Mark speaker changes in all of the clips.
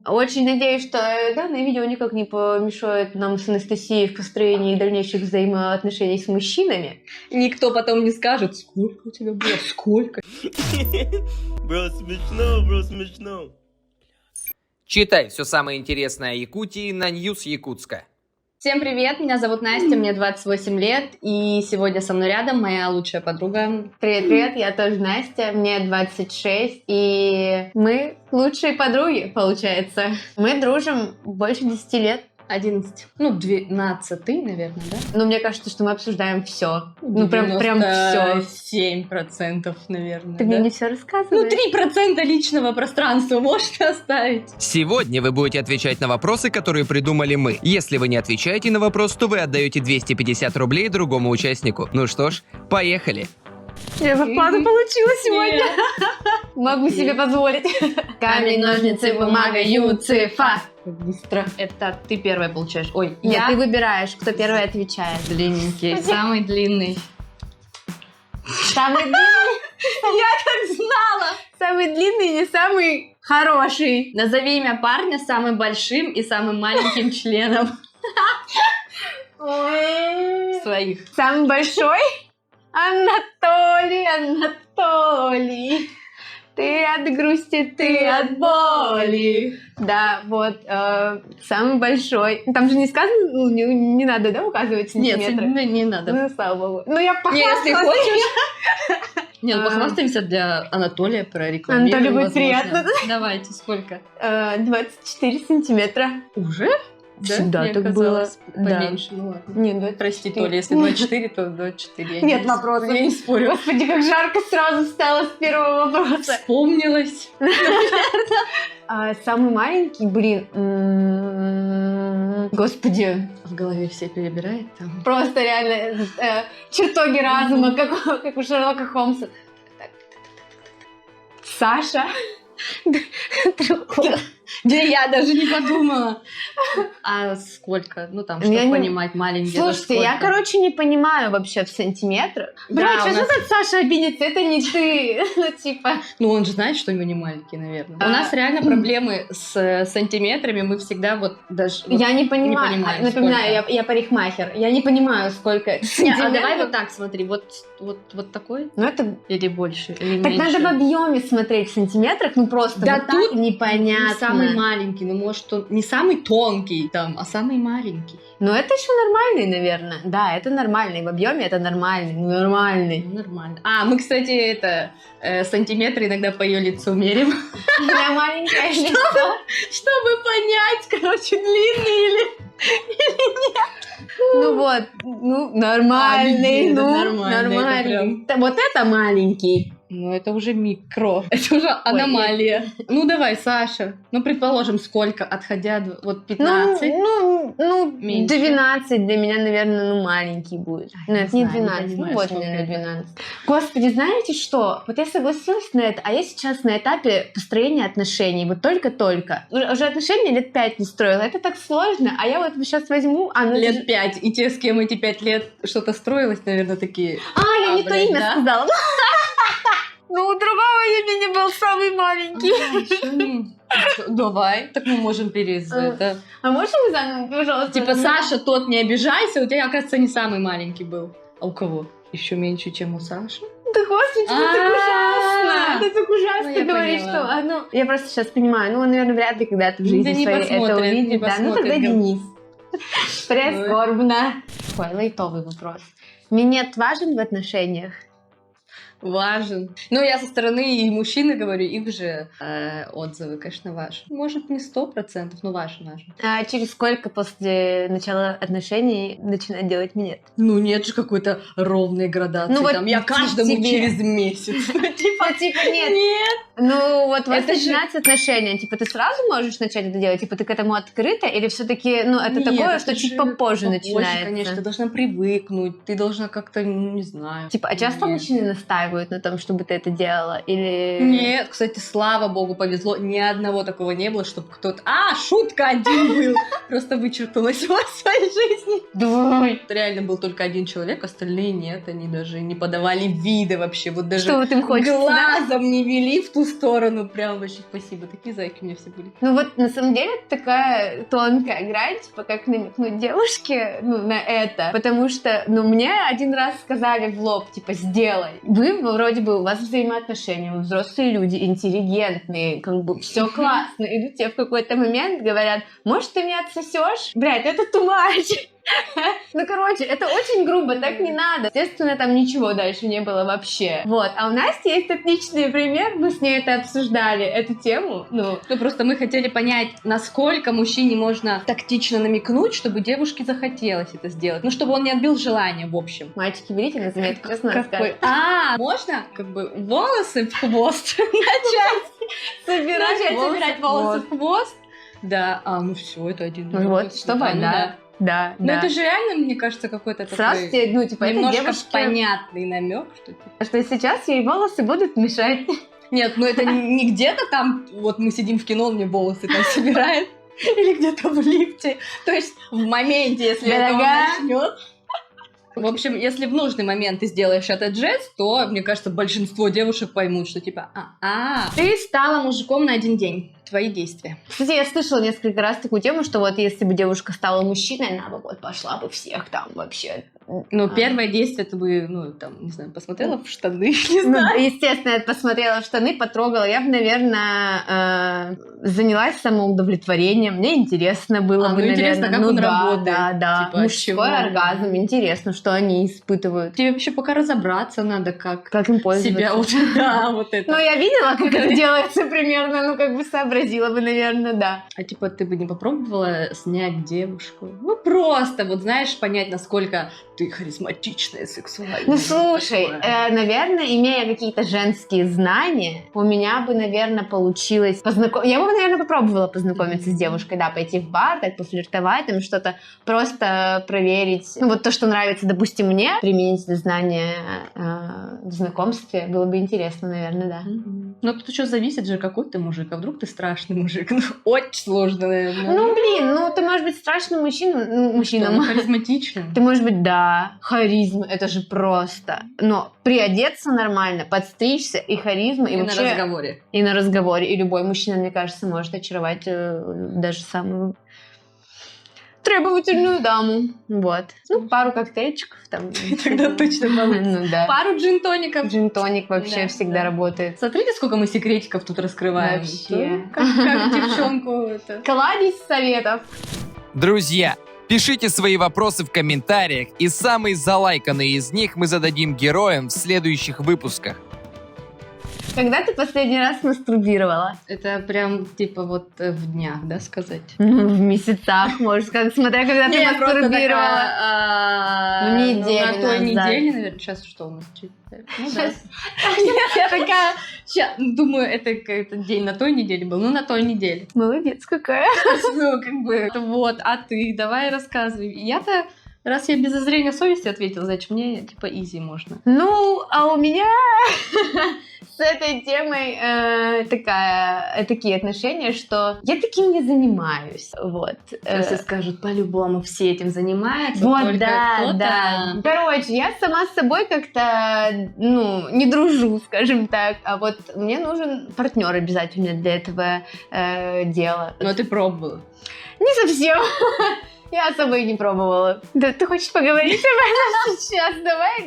Speaker 1: Очень надеюсь, что данное видео никак не помешает нам с Анастасией в построении дальнейших взаимоотношений с мужчинами.
Speaker 2: Никто потом не скажет, сколько у тебя было, сколько.
Speaker 3: Бро, смешно.
Speaker 4: Читай все самое интересное о Якутии на Ньюс Якутска.
Speaker 2: Всем привет, меня зовут Настя, мне 28 лет, и сегодня со мной рядом моя лучшая подруга.
Speaker 1: Привет, я тоже Настя, мне 26, и мы лучшие подруги, получается. Мы дружим больше 10 лет.
Speaker 2: 11, 12, наверное, да?
Speaker 1: Но мне кажется, что мы обсуждаем все. Ну, прям все.
Speaker 2: 7%, наверное,
Speaker 1: Ты
Speaker 2: да?
Speaker 1: мне не все рассказываешь.
Speaker 2: 3% личного пространства можете оставить.
Speaker 4: Сегодня вы будете отвечать на вопросы, которые придумали мы. Если вы не отвечаете на вопрос, то вы отдаете 250 рублей другому участнику. Ну что ж, поехали.
Speaker 1: Я зарплату получила сегодня. Могу себе позволить. Камень, ножницы, бумага, юцифа.
Speaker 2: Быстро. Это ты первая получаешь. Ой,
Speaker 1: Нет,
Speaker 2: я
Speaker 1: ты выбираешь, кто первый отвечает.
Speaker 2: длинненький, самый длинный.
Speaker 1: Самый длинный.
Speaker 2: Я как знала!
Speaker 1: Самый длинный, не самый хороший.
Speaker 2: Назови имя парня с самым большим и самым маленьким членом
Speaker 1: Ой.
Speaker 2: своих.
Speaker 1: Самый большой? Анатолий. Ты от грусти, ты от боли. Да, вот, самый большой. Там же не сказано, не надо, да, указывать сантиметры?
Speaker 2: Нет, не надо.
Speaker 1: Ну, слава богу. Ну, я
Speaker 2: Если
Speaker 1: похвасталась.
Speaker 2: хочешь. Не, похвастаемся для Анатолия, прорекламируем.
Speaker 1: Анатолию будет
Speaker 2: возможно.
Speaker 1: приятно.
Speaker 2: Давайте, сколько?
Speaker 1: 24 сантиметра.
Speaker 2: Уже?
Speaker 1: Всегда
Speaker 2: Мне
Speaker 1: так
Speaker 2: казалось,
Speaker 1: было. Да.
Speaker 2: Поменьше, ну ладно.
Speaker 1: Не, 24.
Speaker 2: Прости, Толя, если 24, то 24.
Speaker 1: Нет вопросов.
Speaker 2: Я не спорю.
Speaker 1: Господи, как жарко сразу стало с первого вопроса.
Speaker 2: Вспомнилась.
Speaker 1: Самый маленький, господи,
Speaker 2: В голове все перебирает там.
Speaker 1: просто реально чертоги разума, как у Шерлока Холмса. Саша.
Speaker 2: Да я даже не подумала. А сколько? Ну там, чтобы понимать, маленький.
Speaker 1: Слушайте, я, короче, не понимаю вообще в сантиметрах.
Speaker 2: Да,
Speaker 1: Бля,
Speaker 2: у
Speaker 1: что
Speaker 2: нас-
Speaker 1: тут Саша обидится? Это не ты. Ну, типа.
Speaker 2: Ну он же знает, что они не маленькие, наверное. У нас реально проблемы с сантиметрами. Мы всегда вот даже...
Speaker 1: Я не понимаю.
Speaker 2: понимаем,
Speaker 1: Напоминаю, я парикмахер. Я не понимаю, сколько это
Speaker 2: Не,
Speaker 1: сантиметров.
Speaker 2: а давай вот так смотри. Вот такой?
Speaker 1: Ну, это...
Speaker 2: Или больше, или
Speaker 1: Так
Speaker 2: меньше?
Speaker 1: надо в объеме смотреть в сантиметрах, ну просто
Speaker 2: Да
Speaker 1: вот
Speaker 2: тут
Speaker 1: так непонятно.
Speaker 2: Не самый маленький, ну может он не самый тонкий там, а самый маленький.
Speaker 1: Но это еще нормальный, наверное. Да, это нормальный. В объеме это нормальный. Нормальный.
Speaker 2: Ну, нормально. А, мы, кстати, сантиметры иногда по ее лицу мерим.
Speaker 1: Я маленькая лицо.
Speaker 2: Чтобы понять, короче, длинный или...
Speaker 1: Ну вот, ну нормальный,
Speaker 2: А,
Speaker 1: ну
Speaker 2: нормальный,
Speaker 1: нормальный. Вот это маленький.
Speaker 2: Ну, это уже микро. Это уже аномалия. Ну, давай, Саша. Ну, предположим, сколько, отходя вот 15? Меньше.
Speaker 1: 12 для меня, наверное, маленький будет.
Speaker 2: Ай,
Speaker 1: Нет,
Speaker 2: не
Speaker 1: не
Speaker 2: знаю,
Speaker 1: 12.
Speaker 2: не
Speaker 1: Ну
Speaker 2: понимаю,
Speaker 1: вот,
Speaker 2: сколько
Speaker 1: наверное,
Speaker 2: это.
Speaker 1: 12. Господи, знаете что? Вот я согласилась на это, а я сейчас на этапе построения отношений. Вот только-только. Уже отношения лет 5 не строила. Это так сложно. А я вот сейчас возьму...
Speaker 2: Лет 5. И те, с кем эти 5 лет что-то строилось, наверное, такие...
Speaker 1: я не то
Speaker 2: блядь,
Speaker 1: имя
Speaker 2: да?
Speaker 1: сказала. Ну, у другого имени был самый маленький.
Speaker 2: Давай, так мы можем это.
Speaker 1: А можете вы заново, пожалуйста?
Speaker 2: Типа, Саша, тот не обижайся, у тебя, оказывается, не самый маленький был. А у кого? Еще меньше, чем у Саши?
Speaker 1: Да господи, это так ужасно! Это так
Speaker 2: Ну,
Speaker 1: ужасно
Speaker 2: я
Speaker 1: говорить,
Speaker 2: поняла.
Speaker 1: что... я просто сейчас понимаю, он, наверное, вряд ли когда-то в жизни
Speaker 2: Да не
Speaker 1: своей это
Speaker 2: посмотрит,
Speaker 1: увидит.
Speaker 2: не
Speaker 1: Да, ну
Speaker 2: посмотрит,
Speaker 1: тогда
Speaker 2: говорит.
Speaker 1: Денис. Прискорбно. Такой лайтовый вопрос. Минет важен в отношениях?
Speaker 2: Важен. Ну, я со стороны и мужчины говорю, их же отзывы, конечно, важны. Может, не 100%, но важен.
Speaker 1: А через сколько после начала отношений начинать делать минет?
Speaker 2: Ну, нет же какой-то ровной градации.
Speaker 1: Ну, вот
Speaker 2: там, я каждому
Speaker 1: тебе.
Speaker 2: через месяц.
Speaker 1: Типа нет.
Speaker 2: Нет.
Speaker 1: Ну, вот у вас
Speaker 2: Это же-
Speaker 1: начинаются отношения. Типа, ты сразу можешь начать это делать? Типа, ты к этому открыта? Или все-таки, ну, это
Speaker 2: Нет,
Speaker 1: такое,
Speaker 2: это
Speaker 1: что чуть
Speaker 2: же
Speaker 1: попозже
Speaker 2: попозже,
Speaker 1: начинается?
Speaker 2: конечно, ты должна привыкнуть, ты должна как-то, не знаю.
Speaker 1: Типа, а часто
Speaker 2: Нет.
Speaker 1: мужчины настаивают настаивают на том, чтобы ты это делала? Или...
Speaker 2: Нет, кстати, слава богу, повезло. Ни одного такого не было, чтобы кто-то... шутка один был! Просто вычеркнулась в своей жизни.
Speaker 1: Давай.
Speaker 2: Реально был только один человек, остальные нет. Они даже не подавали вида вообще. Вот даже
Speaker 1: Что вот им хочется, да?
Speaker 2: глазом не вели в ту сторону. Прям вообще спасибо. Такие зайки у меня все были.
Speaker 1: Ну вот, на самом деле, это такая тонкая грань, типа, как намекнуть девушке, на это. Потому что, мне один раз сказали в лоб, типа, сделай. Вы, вроде бы, у вас взаимоотношения, вы взрослые люди, интеллигентные, как бы, все классно. И тебе в какой-то момент говорят, может, ты мне отсосешь? Блядь, это too much. Ну, короче, это очень грубо, так не надо. Естественно, там ничего дальше не было вообще. Вот. А у Насти есть отличный пример, мы с ней это обсуждали, эту тему. Ну,
Speaker 2: просто мы хотели понять, насколько мужчине можно тактично намекнуть, чтобы девушке захотелось это сделать. Ну, чтобы он не отбил желание, в общем.
Speaker 1: мальчики, берите на заметку, что она скажет.
Speaker 2: Можно как бы волосы в хвост начать собирать волосы в хвост? Да, все, это один.
Speaker 1: Вот, чтобы, да.
Speaker 2: Ну, это же реально, мне кажется, какой-то
Speaker 1: сразу
Speaker 2: такой
Speaker 1: тебе, это
Speaker 2: немножко
Speaker 1: девушке...
Speaker 2: понятный намек,
Speaker 1: что сейчас ей волосы будут мешать.
Speaker 2: Нет, это не где-то там, вот мы сидим в кино, он мне волосы там собирает, или где-то в лифте. То есть в моменте, если это он начнет. В общем, если в нужный момент ты сделаешь этот жест, то, мне кажется, большинство девушек поймут, что типа, ты стала мужиком на один день. Твои действия.
Speaker 1: Кстати, я слышала несколько раз такую тему, что вот если бы девушка стала мужчиной, она бы вот пошла бы всех там вообще.
Speaker 2: Ну, первое действие ты бы, не знаю, посмотрела в штаны, не знаю.
Speaker 1: Естественно, я посмотрела в штаны, потрогала. Я бы, наверное, занялась самоудовлетворением. Мне интересно было бы, наверное.
Speaker 2: Интересно, как он работает.
Speaker 1: Да.
Speaker 2: Типа,
Speaker 1: мужской оргазм. Интересно, что они испытывают.
Speaker 2: Тебе вообще пока разобраться надо, как
Speaker 1: им пользоваться.
Speaker 2: Себя вот это.
Speaker 1: Ну, я видела, как это делается примерно, сообразила бы, наверное, да.
Speaker 2: А типа ты бы не попробовала снять девушку? Ну, просто, вот знаешь, понять, насколько ты харизматичная, сексуальная.
Speaker 1: Ну, слушай, наверное, имея какие-то женские знания, у меня бы, наверное, получилось Я бы, наверное, попробовала познакомиться с девушкой, да, пойти в бар, так пофлиртовать, там что-то, просто проверить. Ну, вот то, что нравится, допустим, мне, применить это знание в знакомстве, было бы интересно, наверное, да.
Speaker 2: Ну, тут еще зависит же, какой ты мужик, а вдруг ты страшный мужик. Ну, очень сложно, наверное.
Speaker 1: Ну, блин, ты можешь быть страшным мужчином.
Speaker 2: Харизматичным.
Speaker 1: Ты можешь быть, да, харизма, это же просто. Но приодеться нормально, подстричься, и харизма, и вообще...
Speaker 2: на разговоре.
Speaker 1: И на разговоре. И любой мужчина, мне кажется, может очаровать даже самую требовательную даму. Вот. Ну, пару коктейльчиков там.
Speaker 2: Тогда точно получится.
Speaker 1: Ну, да.
Speaker 2: Пару джин-тоников.
Speaker 1: Джин-тоник вообще всегда работает.
Speaker 2: Смотрите, сколько мы секретиков тут раскрываем.
Speaker 1: Вообще.
Speaker 2: Как девчонку это.
Speaker 1: Кладезь советов.
Speaker 4: Друзья, пишите свои вопросы в комментариях, и самые залайканные из них мы зададим героям в следующих выпусках.
Speaker 1: Когда ты последний раз мастурбировала?
Speaker 2: Это прям, типа, вот в днях, да, сказать?
Speaker 1: В месяцах, может, смотря когда ты мастурбировала.
Speaker 2: В
Speaker 1: неделю
Speaker 2: на той
Speaker 1: назад.
Speaker 2: неделе, наверное. Сейчас что у нас? Я такая, думаю, это этот день на той неделе был. Ну, на той неделе.
Speaker 1: Молодец какая.
Speaker 2: Ну, как бы, вот. А ты, давай рассказывай. Я-то, раз я без зазрения совести ответила, значит, мне, типа, изи можно.
Speaker 1: Ну, а у меня... с этой темой такие отношения, что я таким не занимаюсь. Вот.
Speaker 2: Если скажут, по-любому все этим занимаются,
Speaker 1: вот,
Speaker 2: только
Speaker 1: да,
Speaker 2: кто-то...
Speaker 1: да. Короче, я сама с собой как-то, не дружу, скажем так. А вот мне нужен партнер обязательно для этого дела.
Speaker 2: Но ты пробовала.
Speaker 1: Не совсем. Я особо и не пробовала. Да, ты хочешь поговорить об этом сейчас? Давай,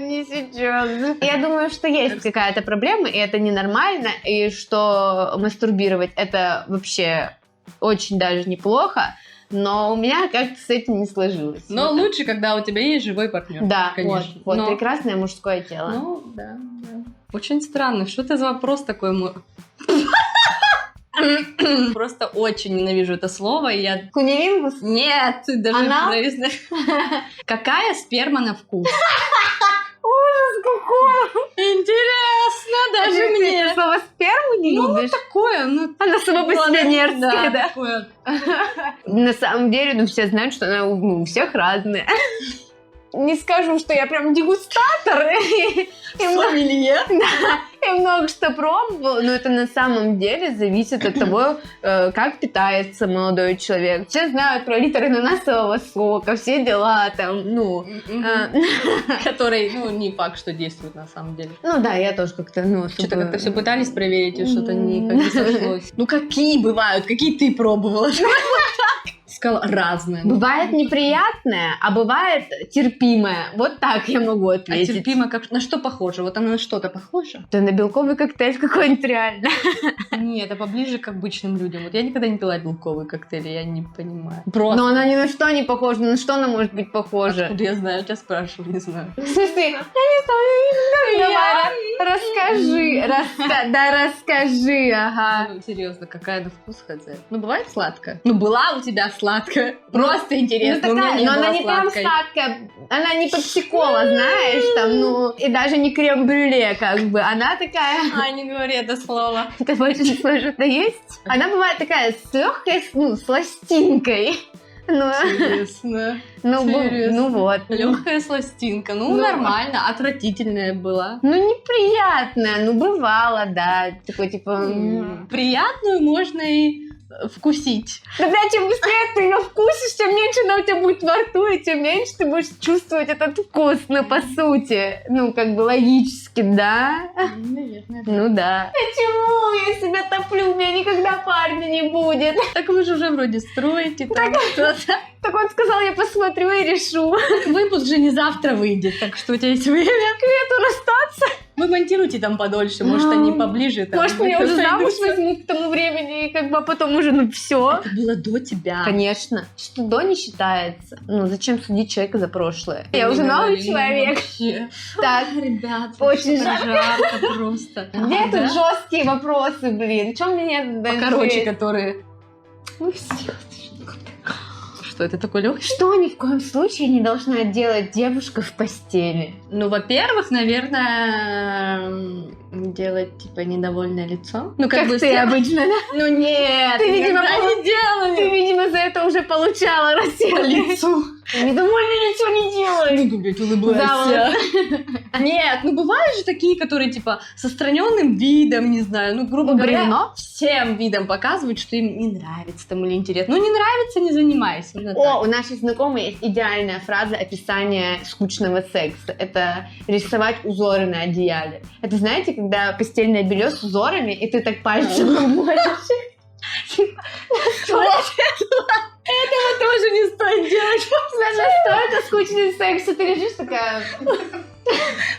Speaker 1: не сейчас. Я думаю, что есть какая-то проблема, и это ненормально, и что мастурбировать это вообще очень даже неплохо, но у меня как-то с этим не сложилось.
Speaker 2: Но лучше, когда у тебя есть живой партнер.
Speaker 1: Да,
Speaker 2: конечно.
Speaker 1: Вот прекрасное мужское тело.
Speaker 2: Ну, да. Очень странно. Что это за вопрос такой? Просто очень ненавижу это слово. И я...
Speaker 1: Кунилингус?
Speaker 2: Нет, ты даже произносишь. Какая сперма на вкус?
Speaker 1: Ужас какой!
Speaker 2: Интересно даже мне.
Speaker 1: Ты слово сперму не любишь?
Speaker 2: Такое,
Speaker 1: Она сама по себе мерзкая, да?
Speaker 2: Такое.
Speaker 1: На самом деле, все знают, что она у всех разная. не скажу, что я прям дегустатор. И
Speaker 2: Сомелье.
Speaker 1: много что пробовала, но это на самом деле зависит от того, как питается молодой человек. Все знают про литр ананасового сока, все дела там, ну...
Speaker 2: Который, ну, не факт, что действует на самом деле.
Speaker 1: Ну да, я тоже как-то, ну, особо...
Speaker 2: Что-то как-то все пытались проверить, и что-то никак не сошлось. Ну, какие бывают? Какие ты пробовала? Сказала, разные.
Speaker 1: Бывает неприятное, а бывает терпимое. Вот так я могу
Speaker 2: А
Speaker 1: ответить.
Speaker 2: терпимо как... На что похоже? Вот она на что-то похожа?
Speaker 1: Да на белковый коктейль какой-нибудь реально.
Speaker 2: Нет, это поближе к обычным людям. Вот я никогда не пила белковый коктейль, я не понимаю. Просто.
Speaker 1: Но она ни на что не похожа. На что она может быть похожа?
Speaker 2: Откуда я знаю? Тебя спрашиваю, не знаю.
Speaker 1: В смысле? Я не знаю. Давай, расскажи. Да расскажи, ага.
Speaker 2: Ну, серьезно, какая на вкус хотя? Ну, бывает сладкое? Ну, была у тебя сладкая. Просто интересно.
Speaker 1: Ну,
Speaker 2: у меня
Speaker 1: такая,
Speaker 2: не
Speaker 1: но
Speaker 2: было
Speaker 1: она не прям
Speaker 2: сладкой.
Speaker 1: сладкая, она не попсикола, знаешь, там, ну, и даже не крем-брюле, как бы, она такая...
Speaker 2: Ай, не говори это слово.
Speaker 1: Ты больше не слышишь, это есть? Она бывает такая с легкой, ну, сластинкой. Ну,
Speaker 2: Интересно.
Speaker 1: ну вот.
Speaker 2: Легкая сластинка. Ну,
Speaker 1: Ну.
Speaker 2: нормально. Отвратительная была.
Speaker 1: Ну, неприятная, ну, бывало, да. Такой, типа...
Speaker 2: Приятную можно и вкусить.
Speaker 1: Да, бля, чем быстрее ты ее вкусишь, тем меньше она у тебя будет во рту, и тем меньше ты будешь чувствовать этот вкус, ну, по сути. Ну, как бы логически, да?
Speaker 2: Наверное.
Speaker 1: Ну, да. Почему я себя топлю? У меня никогда парня не будет.
Speaker 2: Так вы же уже вроде строите. Там что-то.
Speaker 1: Так он сказал, я посмотрю и решу.
Speaker 2: Выпуск же не завтра выйдет, так что у тебя есть время.
Speaker 1: Квету расстаться.
Speaker 2: Вы монтируйте там подольше, может, они поближе. Там,
Speaker 1: Может, меня уже замуж
Speaker 2: сойдутся.
Speaker 1: возьмут к тому времени, и как бы, а потом уже, ну, все.
Speaker 2: Это было до тебя.
Speaker 1: Конечно. Что до не считается. Ну, зачем судить человека за прошлое? Я
Speaker 2: Не
Speaker 1: уже новый
Speaker 2: говори,
Speaker 1: человек.
Speaker 2: вообще.
Speaker 1: Так,
Speaker 2: Ребят,
Speaker 1: Очень
Speaker 2: жарко просто.
Speaker 1: где
Speaker 2: Да?
Speaker 1: тут жесткие вопросы, блин? Чем мне
Speaker 2: Покороче, которые...
Speaker 1: Ну, все.
Speaker 2: Что, это такой легкий?
Speaker 1: Что ни в коем случае не должна делать девушка в постели?
Speaker 2: Ну, во-первых, наверное, делать, типа, недовольное лицо. Ну,
Speaker 1: Как
Speaker 2: бы
Speaker 1: ты
Speaker 2: все-
Speaker 1: обычно, да?
Speaker 2: Ну, нет,
Speaker 1: Ты, видимо,
Speaker 2: никогда не делали.
Speaker 1: Ты, видимо, за это уже получала
Speaker 2: По
Speaker 1: рассеянно.
Speaker 2: лицу.
Speaker 1: Недовольно ничего не делаю.
Speaker 2: Ну, блядь, улыбайся. Нет, ну бывают же такие, которые, типа, с отстраненным видом, не знаю, ну, грубо говоря,
Speaker 1: Бревно?
Speaker 2: всем видом показывают, что им не нравится там или интересно. Ну, не нравится, не занимайся. Ну,
Speaker 1: О, у нашей знакомой есть идеальная фраза описания скучного секса. Это рисовать узоры на одеяле. Это, знаете, когда постельное белье с узорами, и ты так пальцем можешь.
Speaker 2: Этого тоже не стоит делать.
Speaker 1: Знаешь, что это скучный секс? И ты лежишь такая...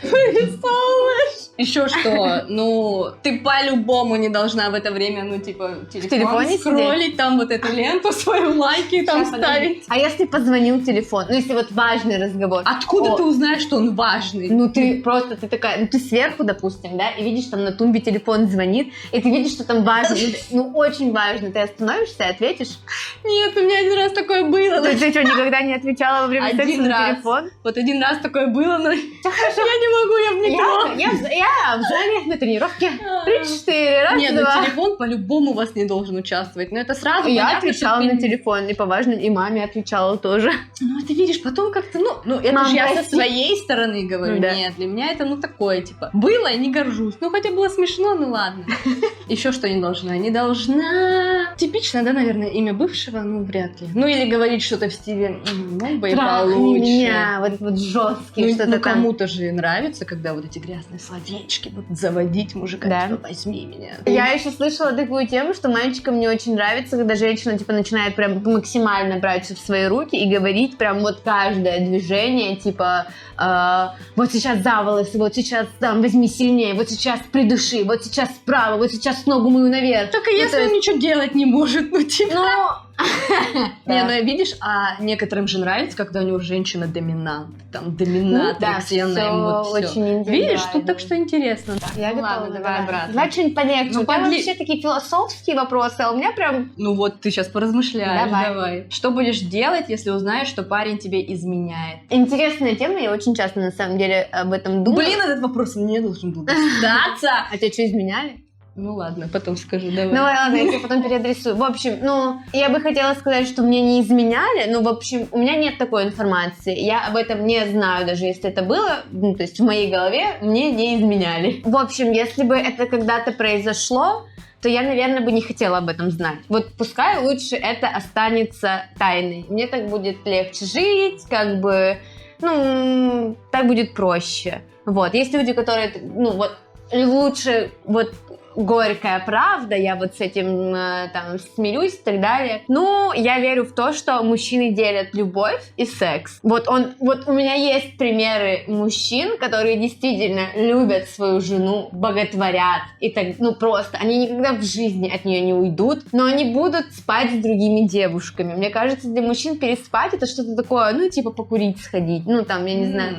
Speaker 2: Вырисовываешь. Еще что? Ну, ты по-любому не должна в это время, ну, типа,
Speaker 1: телефоне
Speaker 2: скроллить, там вот эту ленту, свою лайки там
Speaker 1: Сейчас, подожди.
Speaker 2: ставить.
Speaker 1: А если позвонил телефон? Ну, если вот важный разговор.
Speaker 2: Откуда
Speaker 1: О,
Speaker 2: ты узнаешь, что он важный?
Speaker 1: Ну, ты просто, ты такая, ну, ты сверху, допустим, да, и видишь, там на тумбе телефон звонит, и ты видишь, что там важно, ну, очень важно. Ты остановишься и ответишь.
Speaker 2: Нет, у меня один раз такое было.
Speaker 1: Ты что, никогда не отвечала во время
Speaker 2: Один
Speaker 1: секса на
Speaker 2: раз.
Speaker 1: телефон?
Speaker 2: Вот один раз такое было, но я не могу, я в метро.
Speaker 1: Я в зале на тренировке. 3-4, раз,
Speaker 2: Нет, ну
Speaker 1: два.
Speaker 2: телефон по-любому у вас не должен участвовать. Но это сразу
Speaker 1: Я
Speaker 2: понятно,
Speaker 1: отвечала
Speaker 2: что ты-
Speaker 1: на телефон, и по важным, и маме отвечала тоже.
Speaker 2: Ну, ты видишь, потом как-то, ну это
Speaker 1: Мам,
Speaker 2: же я
Speaker 1: прости.
Speaker 2: со своей стороны говорю.
Speaker 1: Да.
Speaker 2: Нет, для меня это, ну, такое, типа, было, я не горжусь. Ну, хотя было смешно, ну, ладно. Еще что не должна? Не должна... Типично, да, наверное, имя бывшего? Ну, вряд ли. Ну, или говорить что-то в стиле, мог бы и
Speaker 1: Трахни
Speaker 2: получше.
Speaker 1: меня, вот жесткий,
Speaker 2: Ну,
Speaker 1: что-то
Speaker 2: ну,
Speaker 1: там.
Speaker 2: кому-то же нравится, когда вот эти грязные словечки будут заводить мужика,
Speaker 1: Да.
Speaker 2: типа, возьми меня.
Speaker 1: Я еще слышала такую тему, что мальчикам не очень нравится, когда женщина типа начинает прям максимально брать всё в свои руки и говорить прям вот каждое движение, типа вот сейчас за волосы, вот сейчас там возьми сильнее, вот сейчас придуши, вот сейчас справа, вот сейчас ногу мою наверх.
Speaker 2: Только
Speaker 1: Ну,
Speaker 2: если
Speaker 1: то
Speaker 2: он ничего делать не может, ну, типа...
Speaker 1: Ну,
Speaker 2: Не, ну видишь, а некоторым же нравится, когда у него женщина доминант, там доминатрикс, и она ему вот всё.
Speaker 1: очень индивидуально.
Speaker 2: Видишь, тут так что интересно.
Speaker 1: Я
Speaker 2: Ну
Speaker 1: готова,
Speaker 2: ладно, давай обратно.
Speaker 1: Давай что-нибудь полегче.
Speaker 2: Ну,
Speaker 1: У тебя
Speaker 2: подли-
Speaker 1: вообще такие философские вопросы, а у меня прям...
Speaker 2: Ну вот ты сейчас поразмышляешь,
Speaker 1: Давай.
Speaker 2: давай. Что будешь делать, если узнаешь, что парень тебе изменяет?
Speaker 1: Интересная тема, я очень часто на самом деле об этом думаю.
Speaker 2: Блин, этот вопрос мне должен был достаться.
Speaker 1: А тебя что, изменяли?
Speaker 2: Ну ладно, потом скажу, давай.
Speaker 1: Ну ладно, я тебе потом переадресую. В общем, я бы хотела сказать, что мне не изменяли, но, в общем, у меня нет такой информации. Я об этом не знаю, даже если это было, то есть в моей голове мне не изменяли. В общем, если бы это когда-то произошло, то я, наверное, бы не хотела об этом знать. Вот пускай лучше это останется тайной. Мне так будет легче жить, как бы, так будет проще. Вот, есть люди, которые, лучше, горькая правда, я вот с этим смирюсь и так далее. Я верю в то, что мужчины делят любовь и секс. Вот у меня есть примеры мужчин, которые действительно любят свою жену, боготворят и так, просто, они никогда в жизни от нее не уйдут, но они будут спать с другими девушками. Мне кажется, для мужчин переспать это что-то такое, покурить сходить, я не знаю.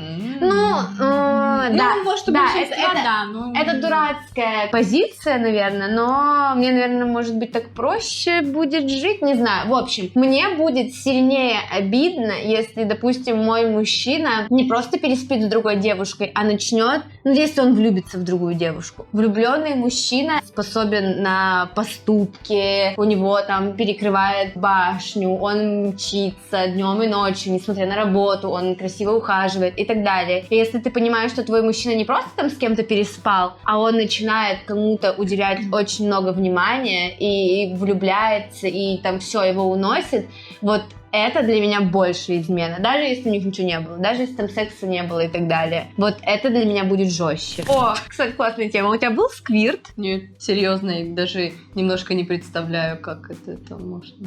Speaker 1: Это дурацкая позиция, наверное, но мне, наверное, может быть так проще будет жить, не знаю. В общем, мне будет сильнее обидно, если, допустим, мой мужчина не просто переспит с другой девушкой, а начнет, если он влюбится в другую девушку. Влюбленный мужчина способен на поступки, у него там перекрывает башню, он мчится днем и ночью, несмотря на работу, он красиво ухаживает и так далее. И если ты понимаешь, что твой мужчина не просто там с кем-то переспал, а он начинает кому-то уделять очень много внимания и влюбляется, и там все его уносит, вот это для меня больше измена. Даже если у них ничего не было, даже если там секса не было и так далее. Вот это для меня будет жестче. О, кстати, классная тема. У тебя был сквирт?
Speaker 2: Нет, серьезно, я даже немножко не представляю, как это можно.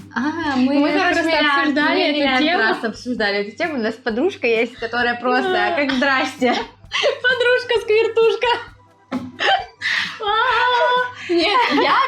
Speaker 1: Мы
Speaker 2: просто обсуждали эту тему.
Speaker 1: Раз обсуждали эту тему. У нас подружка есть, которая просто как здрасте.
Speaker 2: Подружка-сквиртушка. Нет, я,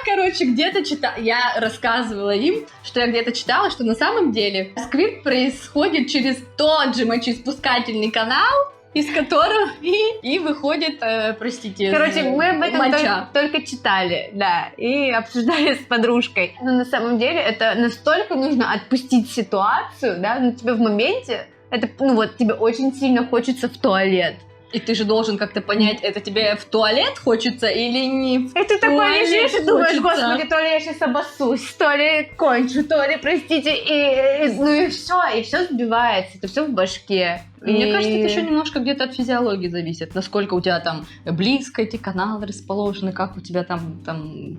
Speaker 2: где-то читала, я рассказывала им, что я где-то читала, что на самом деле сквирт происходит через тот же мочеиспускательный канал, из которого и выходит,
Speaker 1: мы об этом только читали, да, и обсуждали с подружкой. Но на самом деле это настолько нужно отпустить ситуацию, да, тебе в моменте, это, тебе очень сильно хочется в туалет.
Speaker 2: И ты же должен как-то понять, это тебе в туалет хочется или не в туалет.
Speaker 1: И ты такой лежишь и думаешь,
Speaker 2: хочется.
Speaker 1: господи, то ли я сейчас обоссусь, то ли кончу, то ли, простите, и все сбивается, это все в башке.
Speaker 2: Мне кажется, это еще немножко где-то от физиологии зависит, насколько у тебя там близко эти каналы расположены, как у тебя там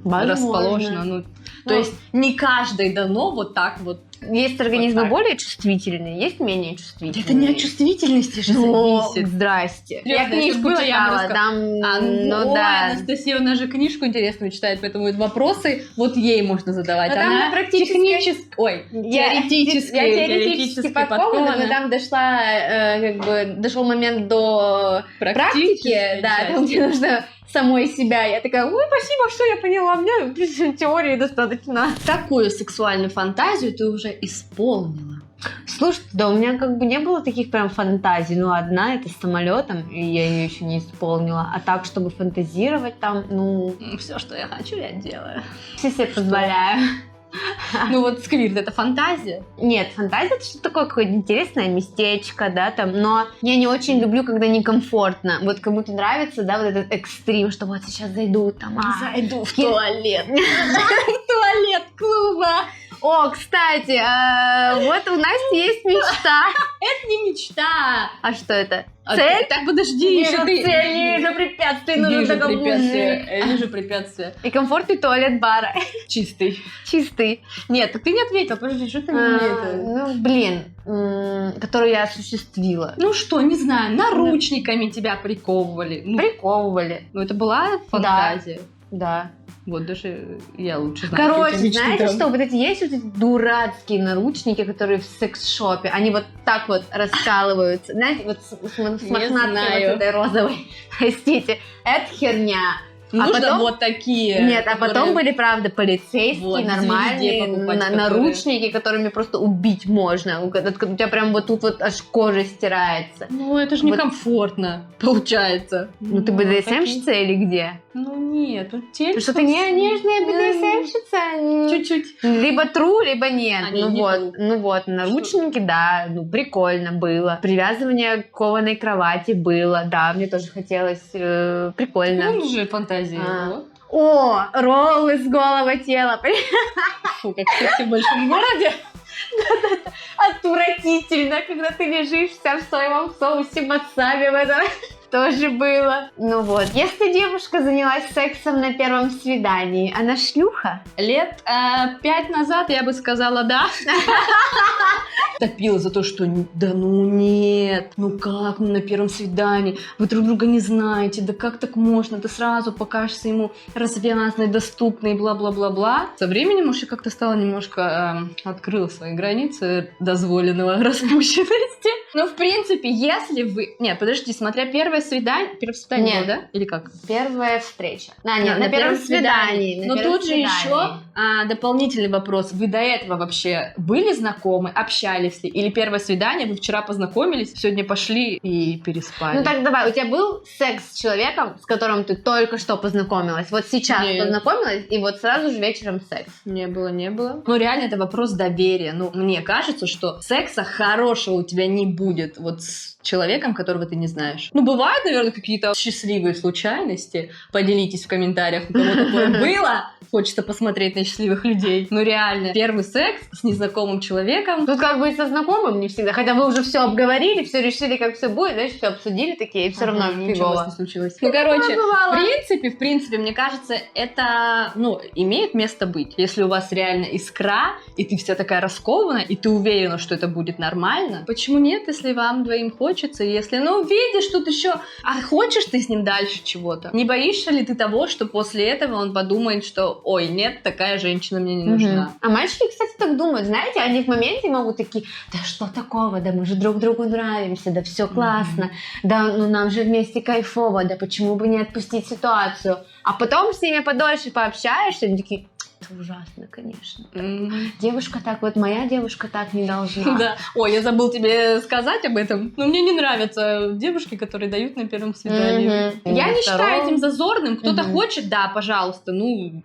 Speaker 2: расположено. То есть не каждой дано вот так вот.
Speaker 1: Есть организмы более чувствительные, есть менее чувствительные.
Speaker 2: Это не от чувствительности же зависит.
Speaker 1: Здрасте.
Speaker 2: Я книжку читала.
Speaker 1: Да.
Speaker 2: Анастасия, она же книжку интересную читает, поэтому вопросы вот ей можно задавать.
Speaker 1: Но
Speaker 2: она
Speaker 1: там теоретически подкована, но там дошел момент до практики, да, там, где нужно самой себя. Я такая, спасибо, что я поняла, мне теории достаточно.
Speaker 2: Какую сексуальную фантазию ты уже исполнила?
Speaker 1: Слушай, да, у меня не было таких прям фантазий. Одна это с самолетом, и я ее еще не исполнила. А так, чтобы фантазировать там,
Speaker 2: все, что я хочу, я делаю.
Speaker 1: Все себе позволяю.
Speaker 2: Сквирт — это фантазия?
Speaker 1: Нет, фантазия — это что-то такое, какое-то интересное местечко, да, там, но я не очень люблю, когда некомфортно. Вот кому-то нравится, да, вот этот экстрим, что вот сейчас зайду там,
Speaker 2: зайду в туалет. В туалет клуба.
Speaker 1: О, кстати, вот у Насти есть мечта.
Speaker 2: Это не мечта.
Speaker 1: А что это?
Speaker 2: Цель? Так, подожди.
Speaker 1: Вижу цель, вижу препятствия.
Speaker 2: Вижу препятствия.
Speaker 1: И комфортный туалет бара.
Speaker 2: Чистый.
Speaker 1: Нет,
Speaker 2: так ты не ответил. Подожди, что ты не ответил?
Speaker 1: Которую я осуществила.
Speaker 2: Не знаю, наручниками тебя приковывали.
Speaker 1: Приковывали.
Speaker 2: Это была фантазия?
Speaker 1: Да.
Speaker 2: Вот даже я лучше знаю.
Speaker 1: Короче, знаете что? Вот есть вот эти дурацкие наручники, которые в секс-шопе, они вот так вот раскалываются. Знаете, вот с мохнаткой вот этой розовой. Простите, это херня.
Speaker 2: Нужно вот такие.
Speaker 1: Нет, а потом были, правда, полицейские, нормальные наручники, которыми просто убить можно. У тебя прям вот тут вот аж кожа стирается.
Speaker 2: Это же некомфортно, получается.
Speaker 1: Ты БДСМщица или где?
Speaker 2: Нет, тут тельце.
Speaker 1: Что ты нежная БДСМщица?
Speaker 2: Чуть-чуть.
Speaker 1: Либо тру, либо нет. Наручники, да, прикольно было. Привязывание к кованой кровати было, да, мне тоже хотелось, прикольно.
Speaker 2: Же фантазия.
Speaker 1: О, роллы с голого тела.
Speaker 2: Фу, как секси в большом городе.
Speaker 1: Отвратительно, когда ты лежишь вся в соевом соусе, васаби в этом. Тоже было. Ну вот, если девушка занялась сексом на первом свидании, она шлюха?
Speaker 2: Лет 5 назад я бы сказала да. Топила за то, что да ну нет, ну как на первом свидании, вы друг друга не знаете, да как так можно, ты сразу покажешься ему развязной, доступной, бла-бла-бла-бла. Со временем уже как-то стала немножко открыла свои границы дозволенного распущенности. Но в принципе, если вы... Нет, подожди, смотря первое свидание
Speaker 1: Нет.
Speaker 2: было, да? Или как?
Speaker 1: Первая встреча. Нет, на первом свидании.
Speaker 2: Но тут же еще дополнительный вопрос. Вы до этого вообще были знакомы, общались ли? Или первое свидание, вы вчера познакомились, сегодня пошли и переспали?
Speaker 1: Ну так давай, у тебя был секс с человеком, с которым ты только что познакомилась? Вот сейчас
Speaker 2: Нет.
Speaker 1: познакомилась, и вот сразу же вечером секс?
Speaker 2: Не было. Ну реально это вопрос доверия. Ну мне кажется, что секса хорошего у тебя не будет вот с человеком, которого ты не знаешь. Ну бывают, наверное, какие-то счастливые случайности. Поделитесь в комментариях, у кого такое было. Хочется посмотреть на счастливых людей. Ну реально, первый секс с незнакомым человеком.
Speaker 1: Тут как бы и со знакомым не всегда. Хотя вы уже все обговорили, все решили, как все будет, знаешь, все обсудили такие, и все равно
Speaker 2: ничего у вас
Speaker 1: фигово.
Speaker 2: не случилось. Ну, короче,
Speaker 1: бывало.
Speaker 2: в принципе, мне кажется, это, имеет место быть. Если у вас реально искра, и ты вся такая раскованная, и ты уверена, что это будет нормально, почему нет, если вам двоим хочется, если, видишь, тут еще, а хочешь ты с ним дальше чего-то? Не боишься ли ты того, что после этого он подумает, что, ой, нет, такая женщина мне не нужна?
Speaker 1: А мальчики, кстати, так думают, знаете, они в моменте могут такие, да что такого, да мы же друг другу нравимся, да все классно, да нам же вместе кайфово, да почему бы не отпустить ситуацию? А потом с ними подольше пообщаешься, они такие, это ужасно, конечно. Девушка так, вот моя девушка так не должна.
Speaker 2: Да. Ой, я забыл тебе сказать об этом. Но мне не нравятся девушки, которые дают на первом свидании. Я не считаю этим зазорным. Кто-то хочет, да, пожалуйста,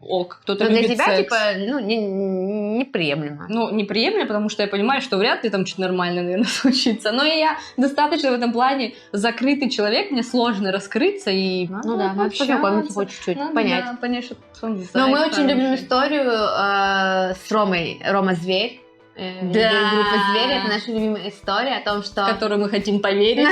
Speaker 2: ок. Кто-то
Speaker 1: Но
Speaker 2: любит
Speaker 1: для тебя,
Speaker 2: секс.
Speaker 1: типа, неприемлемо.
Speaker 2: Неприемлемо, потому что я понимаю, что вряд ли там что-то нормальное, наверное, случится. Но я достаточно в этом плане закрытый человек, мне сложно раскрыться и
Speaker 1: познакомиться хоть чуть-чуть, понять.
Speaker 2: Да, понять, что он
Speaker 1: Но мы
Speaker 2: заяц
Speaker 1: очень любим
Speaker 2: хороший.
Speaker 1: историю с Ромой. Рома Зверь. Группа Зверь. Это наша любимая история о том, что...
Speaker 2: В которую мы хотим поверить,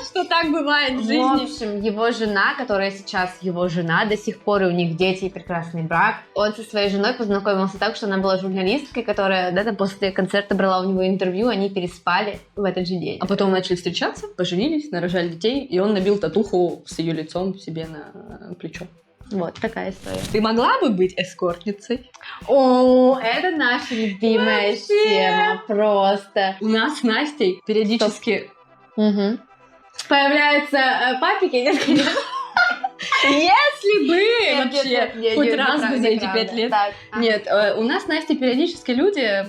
Speaker 2: что так бывает в
Speaker 1: В
Speaker 2: жизни.
Speaker 1: общем, его жена, которая сейчас его жена, до сих пор и у них дети и прекрасный брак. Он со своей женой познакомился так, что она была журналисткой, которая, там, после концерта брала у него интервью, они переспали в этот же день.
Speaker 2: А потом начали встречаться, поженились, нарожали детей, и он набил татуху с ее лицом себе на плечо.
Speaker 1: Вот такая история.
Speaker 2: Ты могла бы быть эскортницей?
Speaker 1: О, это наша любимая тема, просто.
Speaker 2: У нас с Настей периодически...
Speaker 1: Появляются папики, нет, конечно.
Speaker 2: Если бы
Speaker 1: Нет,
Speaker 2: вообще
Speaker 1: нет,
Speaker 2: хоть
Speaker 1: нет,
Speaker 2: раз бы за эти 5 лет.
Speaker 1: Так.
Speaker 2: Нет, у нас с Настей периодически люди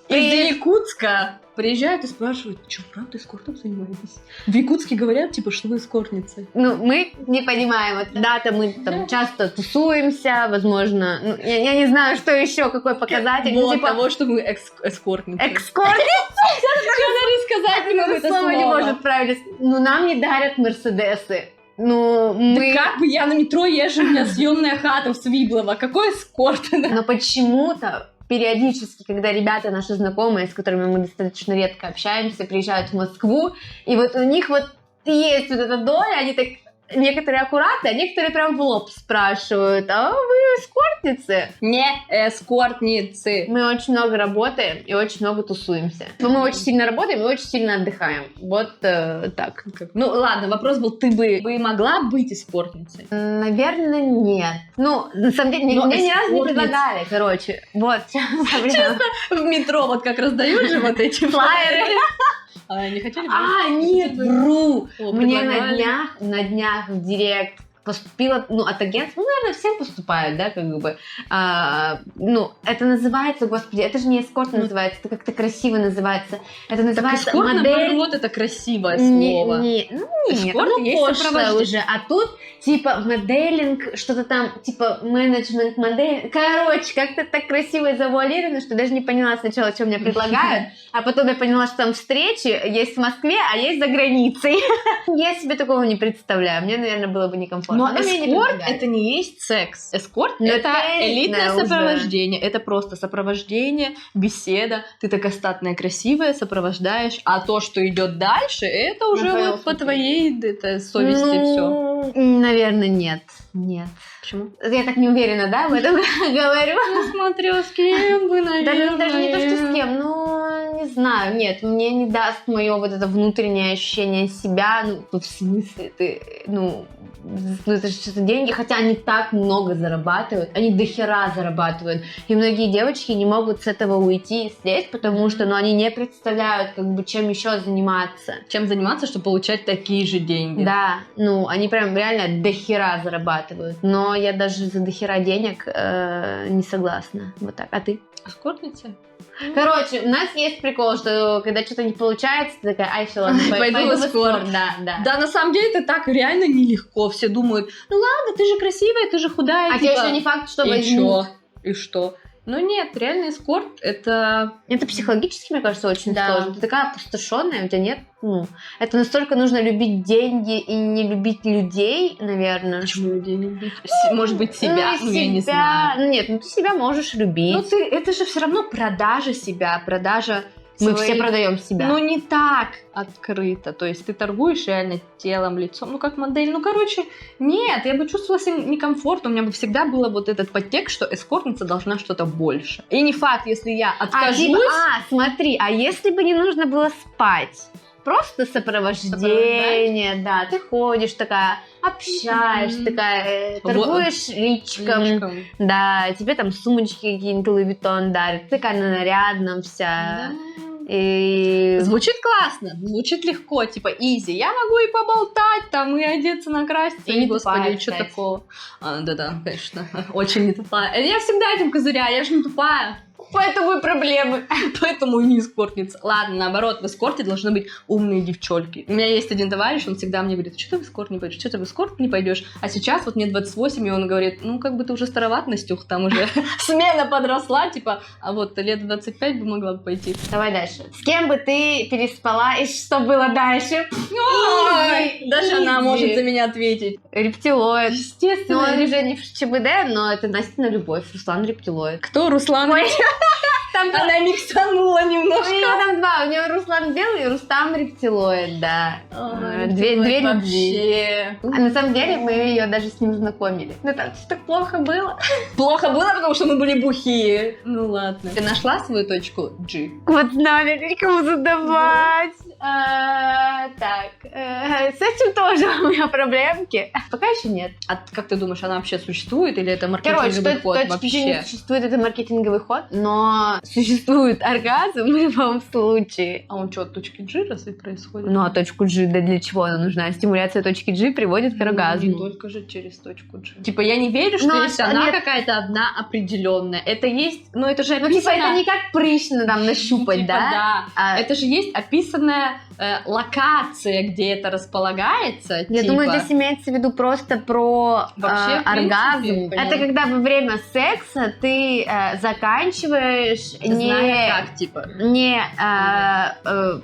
Speaker 2: из Якутска приезжают и спрашивают, что, правда, эскортом занимаетесь? В Якутске говорят, типа, что вы эскортницы.
Speaker 1: Мы не понимаем. Вот, да, мы там часто тусуемся, возможно. Я не знаю, что еще, какой показатель.
Speaker 2: Вот того, что мы эскортницы.
Speaker 1: Экскорт
Speaker 2: Что сказать не могу это
Speaker 1: слово не
Speaker 2: слово.
Speaker 1: может правильно. Нам не дарят мерседесы.
Speaker 2: Да как бы я на метро езжу, у меня съемная хата в Свиблово. Какой эскорт?
Speaker 1: Но почему-то периодически, когда ребята наши знакомые, с которыми мы достаточно редко общаемся, приезжают в Москву, и вот у них вот есть вот эта доля, они так некоторые аккуратные, а некоторые прям в лоб спрашивают, а вы эскортницы?
Speaker 2: Не эскортницы.
Speaker 1: Мы очень много работаем и очень много тусуемся. Но мы очень сильно работаем и очень сильно отдыхаем. Вот так.
Speaker 2: Ну ладно, вопрос был, ты бы могла быть эскортницей?
Speaker 1: Наверное, нет. На самом деле, мне ни разу не предлагали, короче. Вот.
Speaker 2: В метро вот как раздают же вот эти
Speaker 1: Флайеры.
Speaker 2: Не хотели бы?
Speaker 1: Нет, вру. Мне
Speaker 2: предлагали.
Speaker 1: на днях в директ поступило, от агентства, наверное, всем поступают, да, как бы. Это называется, господи, это же не эскорт называется, это как-то красиво называется. Это называется
Speaker 2: эскорт,
Speaker 1: модель.
Speaker 2: наоборот, это красивое слово.
Speaker 1: Нет,
Speaker 2: Эскорт есть
Speaker 1: пошлое
Speaker 2: сопровождение.
Speaker 1: уже. А тут, типа, моделинг, что-то там, типа, менеджмент, модель. Короче, как-то так красиво и завуалировано, что даже не поняла сначала, что мне предлагают, а потом я поняла, что там встречи есть в Москве, а есть за границей. Я себе такого не представляю. Мне, наверное, было бы некомфортно.
Speaker 2: Но
Speaker 1: Она меня не
Speaker 2: эскорт
Speaker 1: привлекает.
Speaker 2: это не есть секс. Эскорт
Speaker 1: Но
Speaker 2: это
Speaker 1: это
Speaker 2: элитное
Speaker 1: элитное уже.
Speaker 2: сопровождение. Это просто сопровождение, беседа. Ты такая статная, красивая, сопровождаешь. А то, что идет дальше, это уже
Speaker 1: твоё
Speaker 2: вот по
Speaker 1: усмотрение.
Speaker 2: твоей совести все.
Speaker 1: Наверное, нет. Нет.
Speaker 2: Почему?
Speaker 1: Я так не уверена, да, в этом говорю.
Speaker 2: Смотрел с кем бы,
Speaker 1: Да, ну, даже не то, что с кем, ну, не знаю, нет, мне не даст мое вот это внутреннее ощущение себя, ну, в смысле, ты, ну, это же что-то деньги, хотя они так много зарабатывают, они дохера зарабатывают, и многие девочки не могут с этого уйти и слезть, потому что, ну, они не представляют, как бы, чем еще заниматься.
Speaker 2: Чем заниматься, чтобы получать такие же деньги?
Speaker 1: Да, ну, они прям реально дохера зарабатывают, но я даже за дохера денег не согласна, вот так, а ты?
Speaker 2: Эскортница?
Speaker 1: Короче, у нас есть прикол, что когда что-то не получается, ты такая, ай, все, ладно,
Speaker 2: Пойду в эскорт.
Speaker 1: Да.
Speaker 2: Да, на самом деле это так реально нелегко. Все думают, ну ладно, ты же красивая, ты же худая.
Speaker 1: А тебе еще не факт, что
Speaker 2: и
Speaker 1: возьмут.
Speaker 2: чё? И что? Ну нет, реальный эскорт это...
Speaker 1: Это психологически, мне кажется, очень
Speaker 2: Да.
Speaker 1: сложно. Ты такая опустошенная, у тебя нет, ну, это настолько нужно любить деньги и не любить людей, наверное.
Speaker 2: Почему людей не любить? Может быть, себя?
Speaker 1: Ну,
Speaker 2: Ну, я не знаю.
Speaker 1: Ну, нет, ну ты себя можешь любить.
Speaker 2: Ну, это же все равно продажа себя, продажа
Speaker 1: Мы
Speaker 2: своих-
Speaker 1: все продаем себя.
Speaker 2: Ну, не так открыто. То есть ты торгуешь реально телом, лицом, ну, как модель. Ну, короче, нет, я бы чувствовала себя некомфортно. У меня бы всегда было вот этот подтекст, что эскортница должна что-то больше. И не факт, если я откажусь...
Speaker 1: Смотри, а если бы не нужно было спать? Просто сопровождение, да, ты ходишь такая, общаешься,
Speaker 2: Мгм.
Speaker 1: такая, торгуешь личиком,
Speaker 2: Слишком.
Speaker 1: да, тебе там сумочки какие-нибудь Louis Vuitton дарят, ты такая на нарядном вся, и...
Speaker 2: Звучит классно, звучит легко, типа изи. Я могу и поболтать там, и одеться, накраситься,
Speaker 1: И не
Speaker 2: господи,
Speaker 1: тупая,
Speaker 2: что
Speaker 1: кстати.
Speaker 2: такого. Да-да, конечно, очень не тупая. Я всегда этим козыряю, я же не тупая.
Speaker 1: Поэтому и проблемы.
Speaker 2: Поэтому и не эскортница. Ладно, наоборот, в эскорте должны быть умные девчонки. У меня есть один товарищ, он всегда мне говорит, что ты в эскорт не пойдешь, что ты в эскорт не пойдешь. А сейчас вот мне 28, и он говорит, ну как бы ты уже староват, Настюх, там уже смена подросла, типа, а вот лет 25 бы могла бы пойти.
Speaker 1: Давай дальше. С кем бы ты переспала и что было дальше?
Speaker 2: Ой, даже она
Speaker 1: Изи.
Speaker 2: может за меня ответить.
Speaker 1: Рептилоид. Ну,
Speaker 2: Естественно.
Speaker 1: он же не в ЧБД, но это Настина любовь, Руслан Рептилоид.
Speaker 2: Кто Руслан?
Speaker 1: Ой, там
Speaker 2: Она миксанула
Speaker 1: У
Speaker 2: немножко.
Speaker 1: нее там два, у нее Руслан белый и Рустам рептилоид, да. Две любви.
Speaker 2: вообще.
Speaker 1: А на самом деле мы ее даже с ним знакомили. Ну там все так плохо было.
Speaker 2: Плохо было, потому что мы были бухие. Ну ладно. Ты нашла свою точку G?
Speaker 1: Вот знали, кому задавать. С этим тоже у меня проблемки. Пока еще нет.
Speaker 2: А как ты думаешь, она вообще существует или это
Speaker 1: Короче,
Speaker 2: маркетинговый ход
Speaker 1: точки G не
Speaker 2: вообще?
Speaker 1: существует, это маркетинговый ход, но существует оргазм в любом случае.
Speaker 2: А он что, от точки G разве происходит?
Speaker 1: Ну а точку G, да для чего она нужна? Стимуляция точки G приводит к
Speaker 2: Не
Speaker 1: оргазму.
Speaker 2: только же через точку G. Типа я не верю, что
Speaker 1: Ну,
Speaker 2: есть
Speaker 1: а
Speaker 2: она
Speaker 1: нет.
Speaker 2: какая-то одна определенная. Это есть, ну это же
Speaker 1: Ну
Speaker 2: описано.
Speaker 1: типа это не как прыщ там нащупать,
Speaker 2: Типа,
Speaker 1: да? А,
Speaker 2: Это же есть описанная локация, где это располагается.
Speaker 1: Я
Speaker 2: типа.
Speaker 1: думаю, здесь имеется в виду просто про
Speaker 2: Вообще, в
Speaker 1: оргазм.
Speaker 2: принципе,
Speaker 1: Это
Speaker 2: поняла.
Speaker 1: когда во время секса ты заканчиваешь
Speaker 2: Зная как, типа.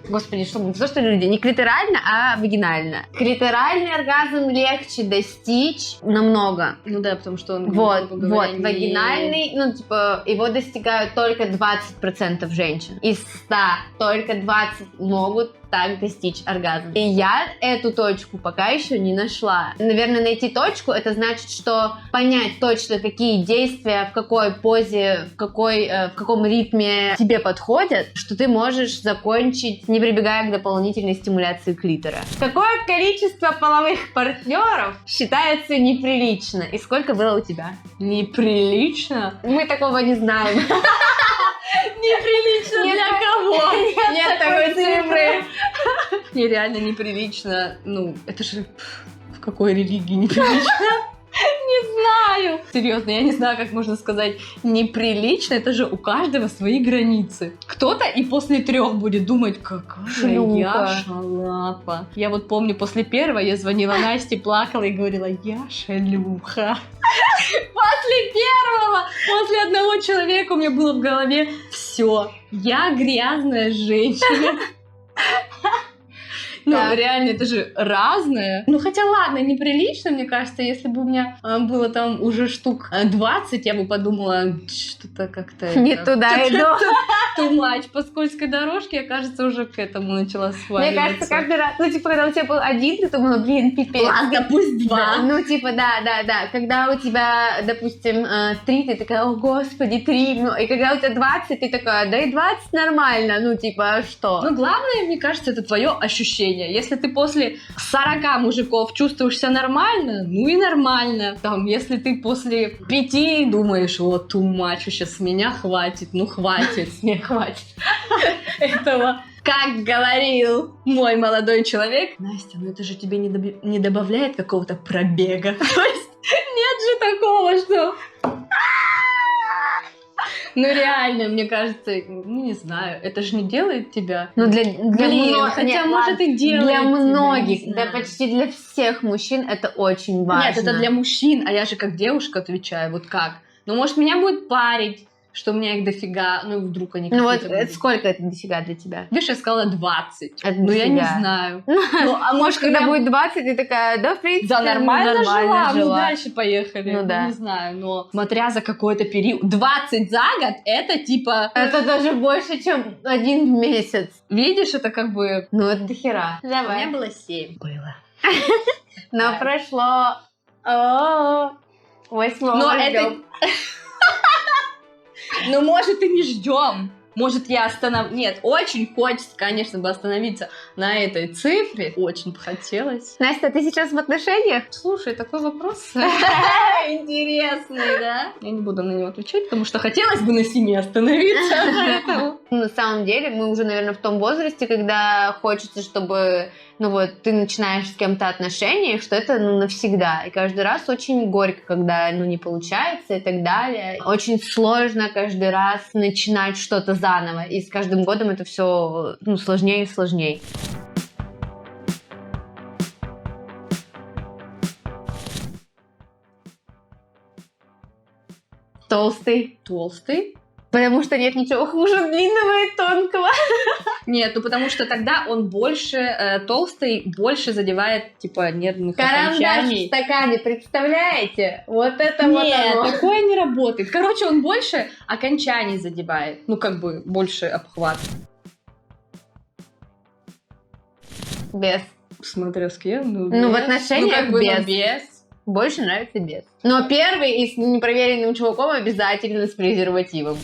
Speaker 1: господи, что люди, не клиторально, а вагинально. Клиторальный оргазм легче достичь намного.
Speaker 2: Ну да, потому что он,
Speaker 1: Вот,
Speaker 2: грубо говоря, не-
Speaker 1: вагинальный, ну, типа, его достигают только 20% женщин. Из 100 только 20 могут так достичь оргазма. И я эту точку пока еще не нашла. Наверное, найти точку, это значит, что понять точно, какие действия, в какой позе, в каком ритме тебе подходят, что ты можешь закончить, не прибегая к дополнительной стимуляции клитора. Какое количество половых партнеров считается неприлично? И сколько было у тебя?
Speaker 2: Неприлично?
Speaker 1: Мы такого не знаем.
Speaker 2: Неприлично
Speaker 1: Нет,
Speaker 2: для кого?
Speaker 1: Нет такой цифры.
Speaker 2: Нереально неприлично. Ну, это же в какой религии неприлично? Не знаю. Серьезно, я не знаю, как можно сказать неприлично. Это же у каждого свои границы. Кто-то и после 3 будет думать, какая
Speaker 1: Шлюха.
Speaker 2: я шалапа. Я вот помню, после 1 я звонила Насте, плакала и говорила, я шалюха. После 1, после одного человека у меня было в голове все. Я грязная женщина. Ну,
Speaker 1: Да.
Speaker 2: реально, это же разное. Ну, хотя, ладно, неприлично, мне кажется, если бы у меня было там уже штук 20, я бы подумала, что-то как-то...
Speaker 1: Не
Speaker 2: это,
Speaker 1: туда иду.
Speaker 2: too much. По скользкой дорожке, я, кажется, уже к этому начала
Speaker 1: Мне
Speaker 2: сваливаться.
Speaker 1: кажется, каждый раз, ну, типа, когда у тебя был один, ты думала, блин, пипец.
Speaker 2: Ладно, пусть
Speaker 1: Да,
Speaker 2: 2.
Speaker 1: ну, типа, да. Когда у тебя, допустим, 3, ты такая, о, господи, 3. Ну, и когда у тебя 20, ты такая, да и 20 нормально. Ну, типа, что?
Speaker 2: Ну, главное, мне кажется, это твое ощущение. Если ты после 40 мужиков чувствуешь себя нормально, ну и нормально. Там, если ты после 5 думаешь, вот, too much, сейчас с меня хватит, ну хватит, с меня хватит этого. Как говорил мой молодой человек, Настя, ну это же тебе не добавляет какого-то пробега. То есть нет же такого, что... Ну реально, мне кажется, ну не знаю, это же не делает тебя...
Speaker 1: Ну, для
Speaker 2: Блин, хотя,
Speaker 1: нет,
Speaker 2: может,
Speaker 1: ладно,
Speaker 2: и делает
Speaker 1: для
Speaker 2: тебя,
Speaker 1: многих,
Speaker 2: не
Speaker 1: да
Speaker 2: знаю.
Speaker 1: почти для всех мужчин это очень важно.
Speaker 2: Нет, это для мужчин, а я же как девушка отвечаю, вот как? Ну, может, меня будет парить, что у меня их дофига, ну, вдруг они
Speaker 1: Ну, вот
Speaker 2: какие-то будут.
Speaker 1: сколько это дофига для тебя?
Speaker 2: Видишь, я сказала 20.
Speaker 1: Это
Speaker 2: Ну, я не
Speaker 1: дофига.
Speaker 2: знаю. Ну, а может,
Speaker 1: Когда будет 20, ты такая, да, в принципе,
Speaker 2: Да, нормально жила, ну
Speaker 1: жила.
Speaker 2: дальше поехали.
Speaker 1: Ну, да.
Speaker 2: Не знаю, но смотря за какой-то период. 20 за год, это типа...
Speaker 1: Это даже больше, чем 1 в месяц.
Speaker 2: Видишь, это как бы...
Speaker 1: Ну, это дохера.
Speaker 2: У меня
Speaker 1: Давай.
Speaker 2: было 7. Было.
Speaker 1: Но прошло... 8
Speaker 2: Но это... Ну, может, и не ждем. Может, я останов... Нет, очень хочется, конечно, бы остановиться на этой цифре. Очень бы хотелось.
Speaker 1: Настя, ты сейчас в отношениях?
Speaker 2: Слушай, такой вопрос интересный, да? Я не буду на него отвечать, потому что хотелось бы на 7 остановиться. Поэтому...
Speaker 1: На самом деле, мы уже, наверное, в том возрасте, когда хочется, чтобы, ну вот, ты начинаешь с кем-то отношения, что это, ну, навсегда. И каждый раз очень горько, когда, ну, не получается и так далее. Очень сложно каждый раз начинать что-то заново. И с каждым годом это все, ну, сложнее и сложнее. Толстый.
Speaker 2: Толстый?
Speaker 1: Потому что нет ничего хуже длинного и тонкого.
Speaker 2: Нет, ну потому что тогда он больше, толстый, больше задевает, типа, нервных
Speaker 1: Карандаш в
Speaker 2: окончаний.
Speaker 1: стакане, представляете? Вот это вот
Speaker 2: Нет,
Speaker 1: оно.
Speaker 2: такое не работает. Короче, он больше окончаний задевает. Ну, как бы, больше обхват.
Speaker 1: Без.
Speaker 2: Смотря с кем, ну,
Speaker 1: Ну, в
Speaker 2: без.
Speaker 1: отношениях
Speaker 2: ну, как бы,
Speaker 1: без.
Speaker 2: ну, без.
Speaker 1: Больше нравится без. Но первый и с непроверенным чуваком обязательно с презервативом.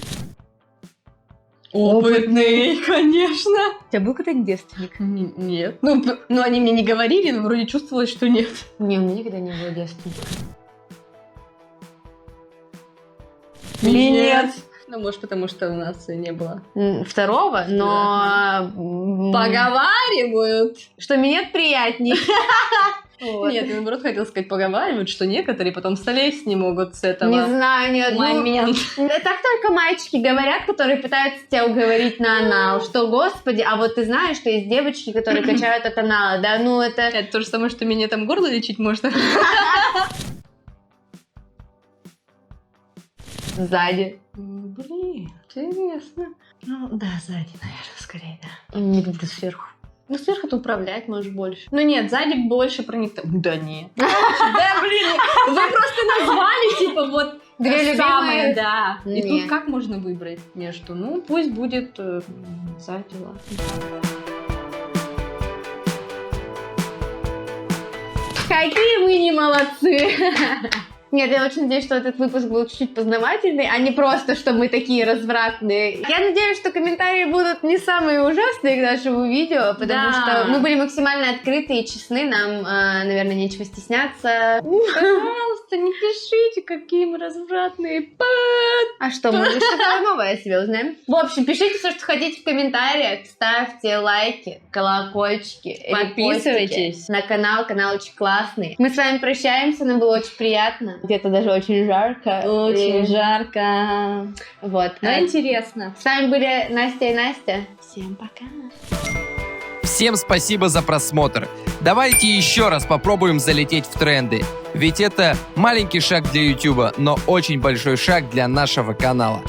Speaker 2: Опытный, конечно.
Speaker 1: У тебя был когда-нибудь девственник?
Speaker 2: Нет. Ну, они мне не говорили, но вроде чувствовалось, что нет.
Speaker 1: Не, у меня никогда не было девственника.
Speaker 2: Нет. Ну, может, потому что у нас не было.
Speaker 1: Второго, но...
Speaker 2: Поговаривают.
Speaker 1: Что минет приятней. Вот.
Speaker 2: Нет, я наоборот хотела сказать, поговаривают, что некоторые потом слезть не могут с этого
Speaker 1: Не знаю, нет.
Speaker 2: момента.
Speaker 1: Так только мальчики говорят, которые пытаются тебя уговорить на анал, что, господи, а вот ты знаешь, что есть девочки, которые качают от анала, да, ну это...
Speaker 2: Это то же самое, что меня там горло лечить можно.
Speaker 1: Сзади.
Speaker 2: Блин, интересно. Ну, да, сзади, наверное, скорее, да.
Speaker 1: Не люблю сверху.
Speaker 2: Ну, сверху-то управлять можешь больше. Ну, нет, сзади больше проникновения. Да нет. Да, блин, вы просто назвали, типа, вот
Speaker 1: Две
Speaker 2: самое,
Speaker 1: любимые.
Speaker 2: да. И
Speaker 1: Нет.
Speaker 2: тут как можно выбрать между? Ну, пусть будет сзади, ладно.
Speaker 1: Какие вы не молодцы! Нет, я очень надеюсь, что этот выпуск был чуть-чуть познавательный, а не просто, что мы такие развратные. Я надеюсь, что комментарии будут не самые ужасные к нашему видео, потому
Speaker 2: Да.
Speaker 1: что мы были максимально открыты и честны, нам, наверное, нечего стесняться.
Speaker 2: Пожалуйста, не пишите, какие мы развратные.
Speaker 1: А что, мы что-то новое о себе узнаем? В общем, пишите все, что хотите в комментариях, ставьте лайки, колокольчики,
Speaker 2: Подписывайтесь.
Speaker 1: репостики на канал, канал очень классный. Мы с вами прощаемся, нам было очень приятно, где-то даже очень жарко.
Speaker 2: Очень
Speaker 1: И
Speaker 2: жарко.
Speaker 1: Вот.
Speaker 2: Но интересно.
Speaker 1: С вами были Настя и Настя. Всем пока.
Speaker 4: Всем спасибо за просмотр. Давайте еще раз попробуем залететь в тренды. Ведь это маленький шаг для YouTube, но очень большой шаг для нашего канала.